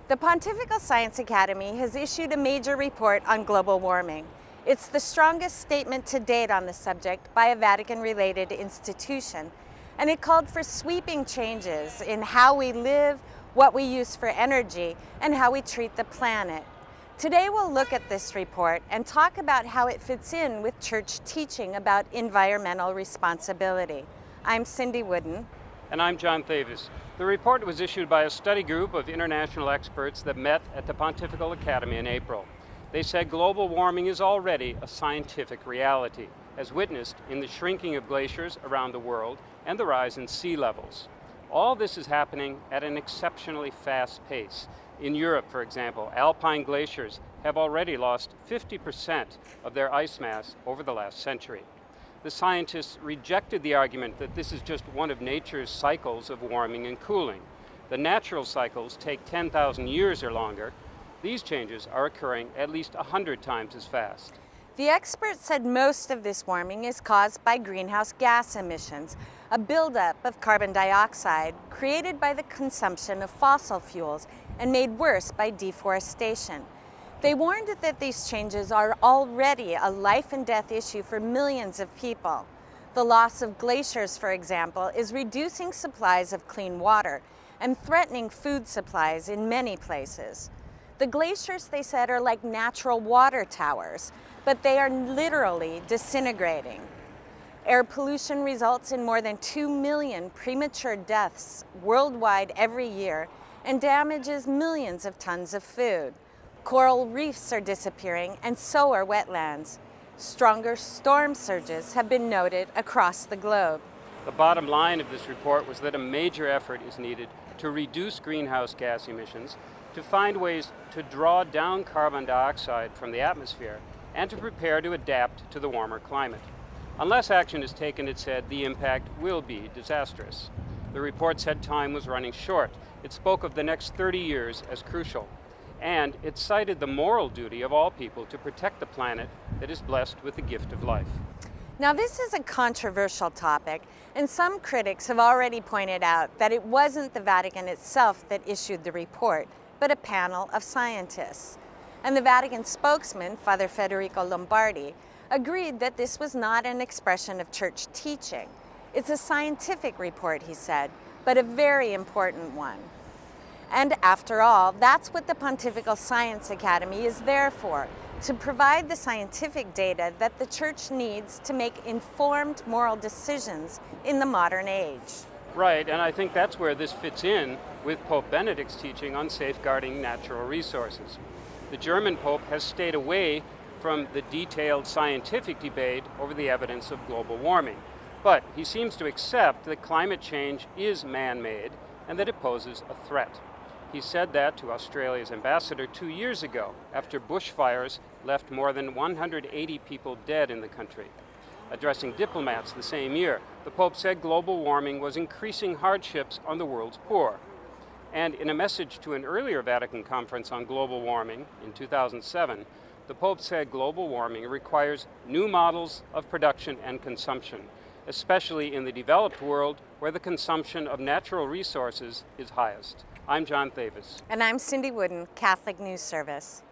The Pontifical Science Academy has issued a major report on global warming. It's the strongest statement to date on the subject by a Vatican-related institution, and it called for sweeping changes in how we live, what we use for energy, and how we treat the planet. Today we'll look at this report and talk about how it fits in with church teaching about environmental responsibility. I'm Cindy Wooden. And I'm John Thavis. The report was issued by a study group of international experts that met at the Pontifical Academy in April. They said global warming is already a scientific reality, as witnessed in the shrinking of glaciers around the world and the rise in sea levels. All this is happening at an exceptionally fast pace. In Europe, for example, Alpine glaciers have already lost 50% of their ice mass over the last century. The scientists rejected the argument that this is just one of nature's cycles of warming and cooling. The natural cycles take 10,000 years or longer. These changes are occurring at least 100 times as fast. The experts said most of this warming is caused by greenhouse gas emissions, a buildup of carbon dioxide created by the consumption of fossil fuels and made worse by deforestation. They warned that these changes are already a life and death issue for millions of people. The loss of glaciers, for example, is reducing supplies of clean water and threatening food supplies in many places. The glaciers, they said, are like natural water towers, but they are literally disintegrating. Air pollution results in more than 2 million premature deaths worldwide every year and damages millions of tons of food. Coral reefs are disappearing, and so are wetlands. Stronger storm surges have been noted across the globe. The bottom line of this report was that a major effort is needed to reduce greenhouse gas emissions, to find ways to draw down carbon dioxide from the atmosphere, and to prepare to adapt to the warmer climate. Unless action is taken, it said, the impact will be disastrous. The report said time was running short. It spoke of the next 30 years as crucial. And it cited the moral duty of all people to protect the planet that is blessed with the gift of life. Now, this is a controversial topic, and some critics have already pointed out that it wasn't the Vatican itself that issued the report, but a panel of scientists. And the Vatican spokesman, Father Federico Lombardi, agreed that this was not an expression of church teaching. It's a scientific report, he said, but a very important one. And after all, that's what the Pontifical Science Academy is there for, to provide the scientific data that the Church needs to make informed moral decisions in the modern age. Right, and I think that's where this fits in with Pope Benedict's teaching on safeguarding natural resources. The German Pope has stayed away from the detailed scientific debate over the evidence of global warming, but he seems to accept that climate change is man-made and that it poses a threat. He said that to Australia's ambassador 2 years ago, after bushfires left more than 180 people dead in the country. Addressing diplomats the same year, the Pope said global warming was increasing hardships on the world's poor. And in a message to an earlier Vatican conference on global warming in 2007, the Pope said global warming requires new models of production and consumption, especially in the developed world where the consumption of natural resources is highest. I'm John Thavis. And I'm Cindy Wooden, Catholic News Service.